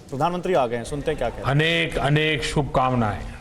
प्रधानमंत्री आ गए हैं, सुनते हैं क्या कहते हैं। अनेक अनेक शुभकामनाएं।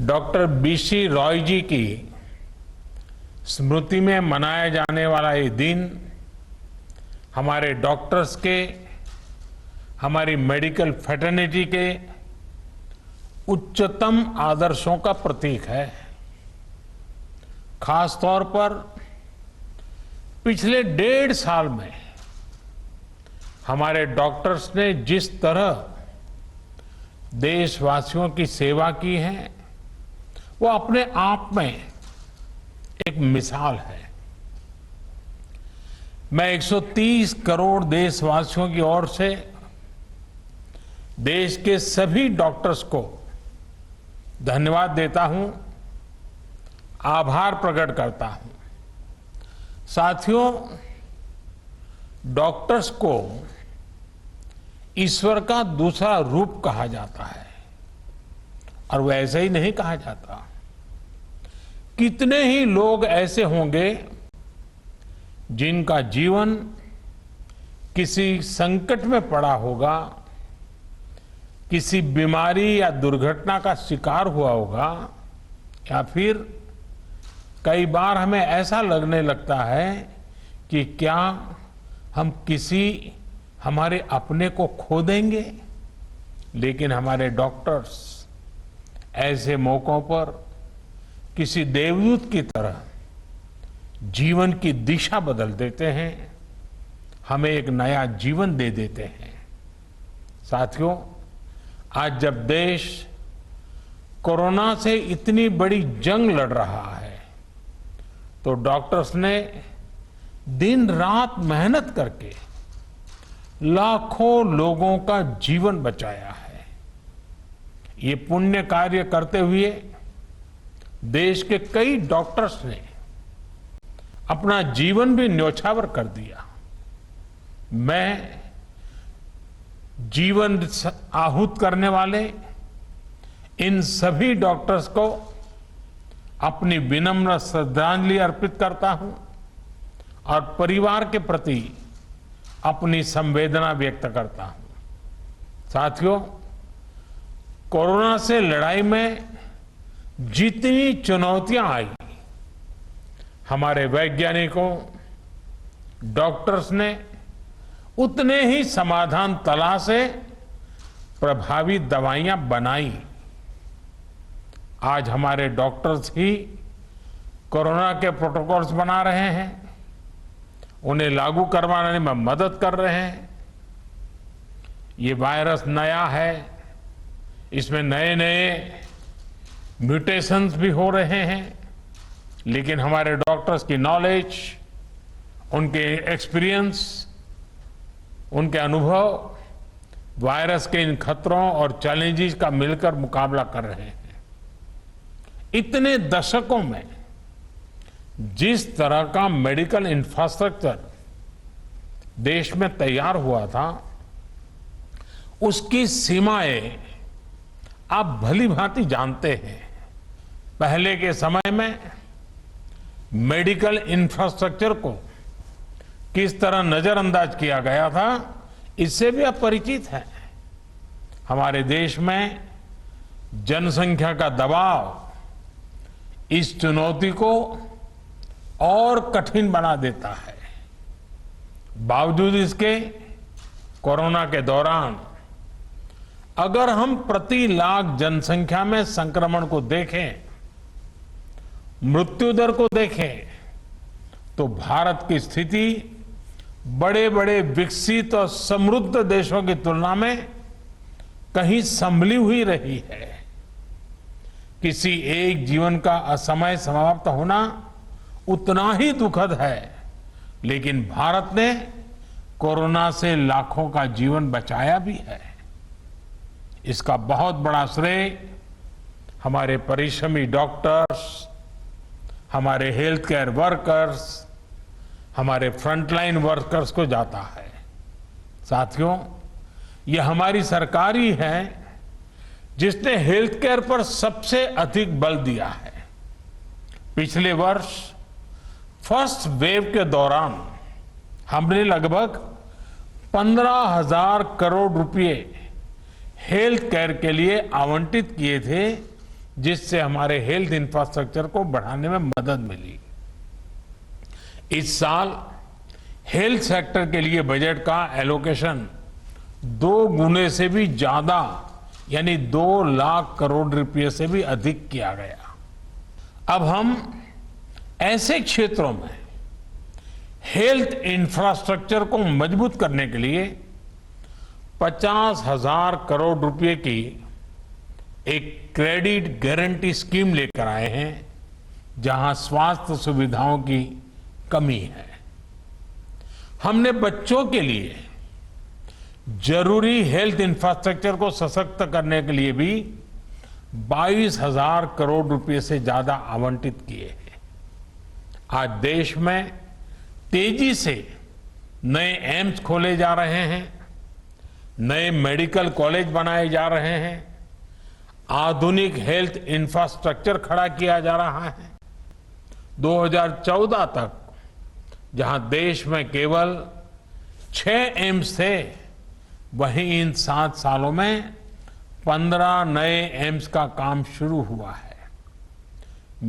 डॉक्टर बीसी रॉय जी की स्मृति में मनाया जाने वाला ये दिन हमारे डॉक्टर्स के, हमारी मेडिकल फ्रेटर्निटी के उच्चतम आदर्शों का प्रतीक है। खास तौर पर पिछले 1.5 साल में हमारे डॉक्टर्स ने जिस तरह देशवासियों की सेवा की है वो अपने आप में एक मिसाल है। मैं 130 करोड़ देशवासियों की ओर से देश के सभी डॉक्टर्स को धन्यवाद देता हूं, आभार प्रकट करता हूं। साथियों, डॉक्टर्स को ईश्वर का दूसरा रूप कहा जाता है और वैसे ही नहीं कहा जाता। कितने ही लोग ऐसे होंगे जिनका जीवन किसी संकट में पड़ा होगा, किसी बीमारी या दुर्घटना का शिकार हुआ होगा, या फिर कई बार हमें ऐसा लगने लगता है कि क्या हम किसी हमारे अपने को खो देंगे। लेकिन हमारे डॉक्टर्स ऐसे मौकों पर किसी देवदूत की तरह जीवन की दिशा बदल देते हैं, हमें एक नया जीवन दे देते हैं। साथियों, आज जब देश कोरोना से इतनी बड़ी जंग लड़ रहा है तो डॉक्टर्स ने दिन रात मेहनत करके लाखों लोगों का जीवन बचाया है। ये पुण्य कार्य करते हुए देश के कई डॉक्टर्स ने अपना जीवन भी न्यौछावर कर दिया। मैं जीवन आहूत करने वाले इन सभी डॉक्टर्स को अपनी विनम्र श्रद्धांजलि अर्पित करता हूं और परिवार के प्रति अपनी संवेदना व्यक्त करता हूं। साथियों, कोरोना से लड़ाई में जितनी चुनौतियां आई, हमारे वैज्ञानिकों, डॉक्टर्स ने उतने ही समाधान तलाशे, प्रभावी दवाइयां बनाई। आज हमारे डॉक्टर्स ही कोरोना के प्रोटोकॉल्स बना रहे हैं, उन्हें लागू करवाने में मदद कर रहे हैं। ये वायरस नया है, इसमें नए नए म्यूटेशंस भी हो रहे हैं, लेकिन हमारे डॉक्टर्स की नॉलेज, उनके एक्सपीरियंस, उनके अनुभव वायरस के इन खतरों और चैलेंजेस का मिलकर मुकाबला कर रहे हैं। इतने दशकों में जिस तरह का मेडिकल इंफ्रास्ट्रक्चर देश में तैयार हुआ था, उसकी सीमाएं आप भली भांति जानते हैं। पहले के समय में मेडिकल इंफ्रास्ट्रक्चर को किस तरह नजरअंदाज किया गया था, इससे भी आप परिचित हैं। हमारे देश में जनसंख्या का दबाव इस चुनौती को और कठिन बना देता है। बावजूद इसके कोरोना के दौरान अगर हम प्रति लाख जनसंख्या में संक्रमण को देखें, मृत्यु दर को देखें, तो भारत की स्थिति बड़े बड़े विकसित और समृद्ध देशों की तुलना में कहीं संभली हुई रही है। किसी एक जीवन का असमय समाप्त होना उतना ही दुखद है, लेकिन भारत ने कोरोना से लाखों का जीवन बचाया भी है। इसका बहुत बड़ा श्रेय हमारे परिश्रमी डॉक्टर्स, हमारे हेल्थ केयर वर्कर्स, हमारे फ्रंटलाइन वर्कर्स को जाता है। साथियों, ये हमारी सरकार ही है जिसने हेल्थ केयर पर सबसे अधिक बल दिया है। पिछले वर्ष फर्स्ट वेव के दौरान हमने लगभग 15,000 करोड़ रुपए हेल्थ केयर के लिए आवंटित किए थे, जिससे हमारे हेल्थ इंफ्रास्ट्रक्चर को बढ़ाने में मदद मिली। इस साल हेल्थ सेक्टर के लिए बजट का एलोकेशन 2 गुने से भी ज्यादा यानी 2 लाख करोड़ रुपए से भी अधिक किया गया। अब हम ऐसे क्षेत्रों में हेल्थ इंफ्रास्ट्रक्चर को मजबूत करने के लिए 50,000 करोड़ रुपए की एक क्रेडिट गारंटी स्कीम लेकर आए हैं, जहां स्वास्थ्य सुविधाओं की कमी है। हमने बच्चों के लिए जरूरी हेल्थ इंफ्रास्ट्रक्चर को सशक्त करने के लिए भी 22,000 करोड़ रुपए से ज्यादा आवंटित किए हैं। आज देश में तेजी से नए एम्स खोले जा रहे हैं, नए मेडिकल कॉलेज बनाए जा रहे हैं, आधुनिक हेल्थ इंफ्रास्ट्रक्चर खड़ा किया जा रहा है। 2014 तक जहां देश में केवल 6 एम्स थे, वहीं इन 7 सालों में 15 नए एम्स का काम शुरू हुआ है।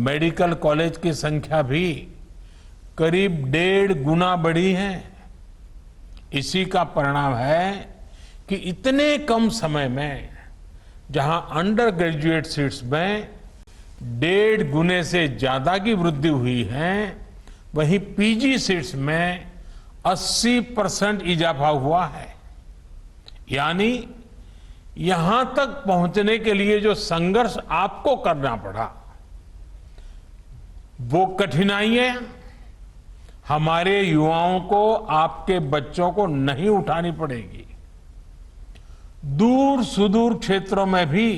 मेडिकल कॉलेज की संख्या भी करीब 1.5 गुना बढ़ी है। इसी का परिणाम है कि इतने कम समय में जहां अंडर ग्रेजुएट सीट्स में 1.5 गुने से ज्यादा की वृद्धि हुई है, वहीं पीजी सीट्स में 80% इजाफा हुआ है। यानी यहां तक पहुंचने के लिए जो संघर्ष आपको करना पड़ा, वो कठिनाइयां हमारे युवाओं को, आपके बच्चों को नहीं उठानी पड़ेगी। दूर सुदूर क्षेत्रों में भी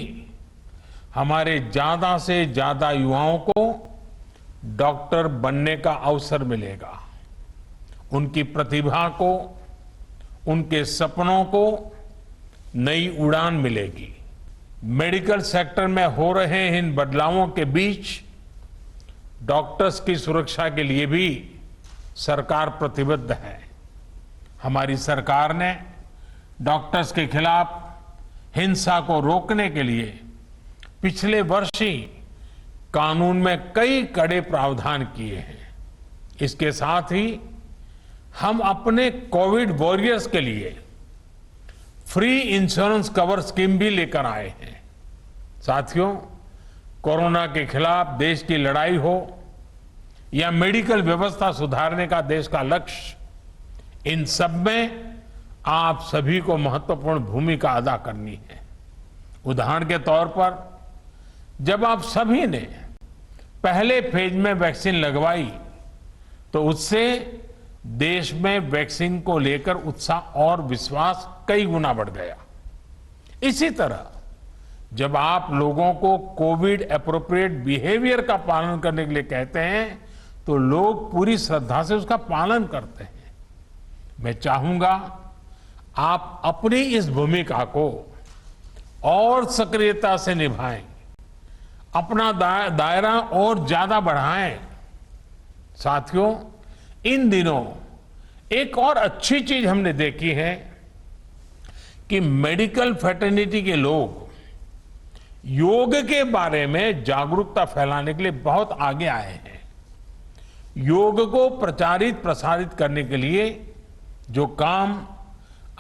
हमारे ज्यादा से ज्यादा युवाओं को डॉक्टर बनने का अवसर मिलेगा। उनकी प्रतिभा को, उनके सपनों को नई उड़ान मिलेगी। मेडिकल सेक्टर में हो रहे इन बदलावों के बीच डॉक्टर्स की सुरक्षा के लिए भी सरकार प्रतिबद्ध है। हमारी सरकार ने डॉक्टर्स के खिलाफ हिंसा को रोकने के लिए पिछले वर्ष ही कानून में कई कड़े प्रावधान किए हैं। इसके साथ ही हम अपने कोविड वॉरियर्स के लिए फ्री इंश्योरेंस कवर स्कीम भी लेकर आए हैं। साथियों, कोरोना के खिलाफ देश की लड़ाई हो या मेडिकल व्यवस्था सुधारने का देश का लक्ष्य, इन सब में आप सभी को महत्वपूर्ण भूमिका अदा करनी है। उदाहरण के तौर पर, जब आप सभी ने पहले फेज में वैक्सीन लगवाई, तो उससे देश में वैक्सीन को लेकर उत्साह और विश्वास कई गुना बढ़ गया। इसी तरह जब आप लोगों को कोविड एप्रोप्रिएट बिहेवियर का पालन करने के लिए कहते हैं, तो लोग पूरी श्रद्धा से उसका पालन करते हैं। मैं चाहूंगा आप अपनी इस भूमिका को और सक्रियता से निभाएं, अपना दायरा और ज्यादा बढ़ाएं। साथियों, इन दिनों एक और अच्छी चीज हमने देखी है कि मेडिकल फ्रेटर्निटी के लोग योग के बारे में जागरूकता फैलाने के लिए बहुत आगे आए हैं। योग को प्रचारित प्रसारित करने के लिए जो काम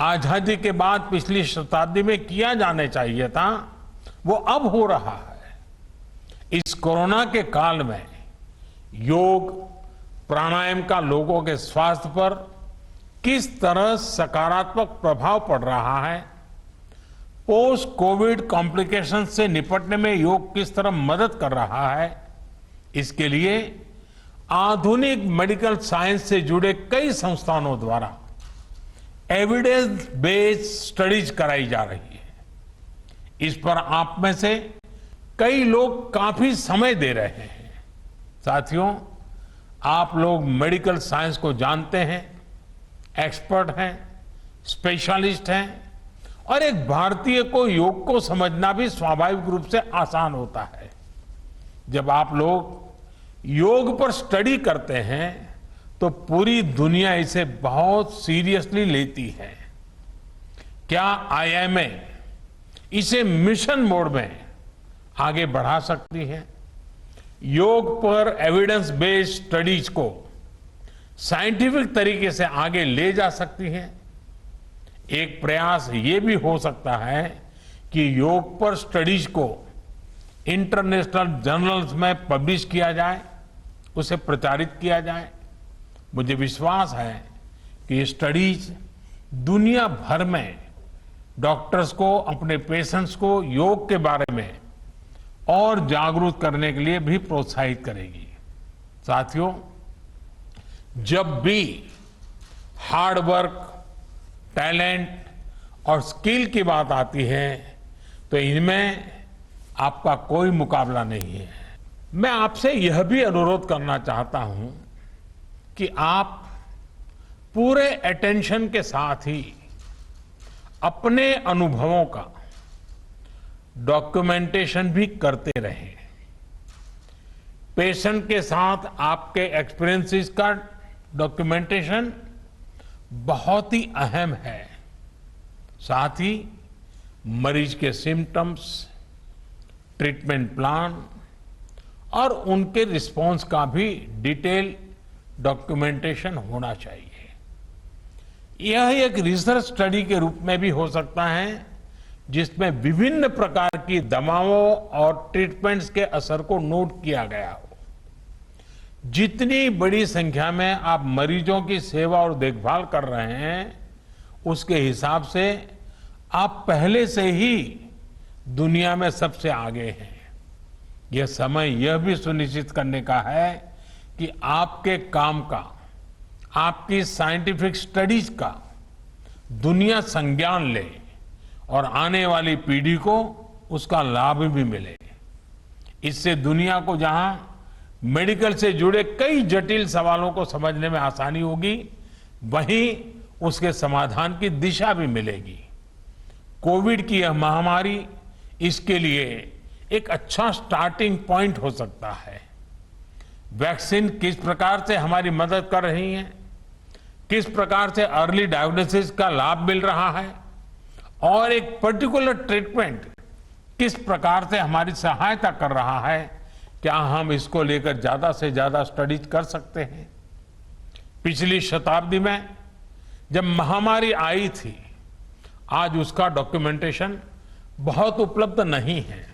आजादी के बाद पिछली शताब्दी में किया जाना चाहिए था, वो अब हो रहा है। इस कोरोना के काल में योग प्राणायाम का लोगों के स्वास्थ्य पर किस तरह सकारात्मक प्रभाव पड़ रहा है, पोस्ट कोविड कॉम्प्लिकेशन से निपटने में योग किस तरह मदद कर रहा है, इसके लिए आधुनिक मेडिकल साइंस से जुड़े कई संस्थानों द्वारा एविडेंस बेस्ड स्टडीज कराई जा रही है। इस पर आप में से कई लोग काफी समय दे रहे हैं। साथियों, आप लोग मेडिकल साइंस को जानते हैं, एक्सपर्ट हैं, स्पेशलिस्ट हैं, और एक भारतीय को योग को समझना भी स्वाभाविक रूप से आसान होता है। जब आप लोग योग पर स्टडी करते हैं, तो पूरी दुनिया इसे बहुत सीरियसली लेती है। क्या आईएमए इसे मिशन मोड में आगे बढ़ा सकती है? योग पर एविडेंस बेस्ड स्टडीज को साइंटिफिक तरीके से आगे ले जा सकती है? एक प्रयास ये भी हो सकता है कि योग पर स्टडीज को इंटरनेशनल जर्नल्स में पब्लिश किया जाए, उसे प्रचारित किया जाए। मुझे विश्वास है कि ये स्टडीज दुनिया भर में डॉक्टर्स को, अपने पेशेंट्स को योग के बारे में और जागरूक करने के लिए भी प्रोत्साहित करेगी। साथियों, जब भी हार्ड वर्क, टैलेंट और स्किल की बात आती है तो इनमें आपका कोई मुकाबला नहीं है। मैं आपसे यह भी अनुरोध करना चाहता हूं कि आप पूरे अटेंशन के साथ ही अपने अनुभवों का डॉक्यूमेंटेशन भी करते रहें। पेशेंट के साथ आपके एक्सपीरियंसेस का डॉक्यूमेंटेशन बहुत ही अहम है। साथ ही मरीज के सिम्टम्स, ट्रीटमेंट प्लान और उनके रिस्पॉन्स का भी डिटेल डॉक्यूमेंटेशन होना चाहिए। यह एक रिसर्च स्टडी के रूप में भी हो सकता है जिसमें विभिन्न प्रकार की दवाओं और ट्रीटमेंट्स के असर को नोट किया गया हो। जितनी बड़ी संख्या में आप मरीजों की सेवा और देखभाल कर रहे हैं, उसके हिसाब से आप पहले से ही दुनिया में सबसे आगे हैं। यह समय यह भी सुनिश्चित करने का है कि आपके काम का, आपकी साइंटिफिक स्टडीज का दुनिया संज्ञान ले और आने वाली पीढ़ी को उसका लाभ भी मिले। इससे दुनिया को जहां मेडिकल से जुड़े कई जटिल सवालों को समझने में आसानी होगी, वहीं उसके समाधान की दिशा भी मिलेगी। कोविड की यह महामारी इसके लिए एक अच्छा स्टार्टिंग पॉइंट हो सकता है। वैक्सीन किस प्रकार से हमारी मदद कर रही है, किस प्रकार से अर्ली डायग्नोसिस का लाभ मिल रहा है और एक पर्टिकुलर ट्रीटमेंट किस प्रकार से हमारी सहायता कर रहा है, क्या हम इसको लेकर ज्यादा से ज्यादा स्टडीज कर सकते हैं? पिछली शताब्दी में जब महामारी आई थी, आज उसका डॉक्यूमेंटेशन बहुत उपलब्ध नहीं है।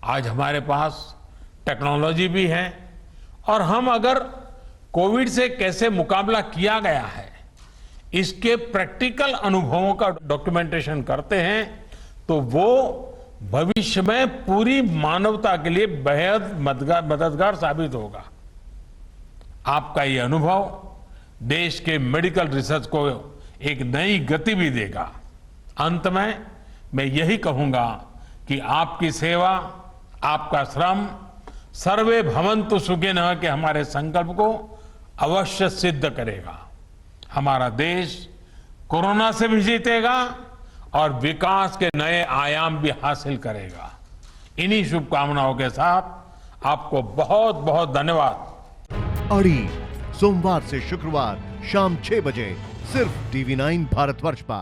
आज हमारे पास टेक्नोलॉजी भी है और हम अगर कोविड से कैसे मुकाबला किया गया है, इसके प्रैक्टिकल अनुभवों का डॉक्यूमेंटेशन करते हैं तो वो भविष्य में पूरी मानवता के लिए बेहद मददगार साबित होगा। आपका ये अनुभव देश के मेडिकल रिसर्च को एक नई गति भी देगा। अंत में मैं यही कहूंगा कि आपकी सेवा, आपका श्रम सर्वे भवन्तु सुखिनः के हमारे संकल्प को अवश्य सिद्ध करेगा। हमारा देश कोरोना से भी जीतेगा और विकास के नए आयाम भी हासिल करेगा। इन्हीं शुभकामनाओं के साथ आपको बहुत बहुत धन्यवाद। अड़ी सोमवार से शुक्रवार शाम 6 बजे सिर्फ टीवी 9 भारतवर्ष पर।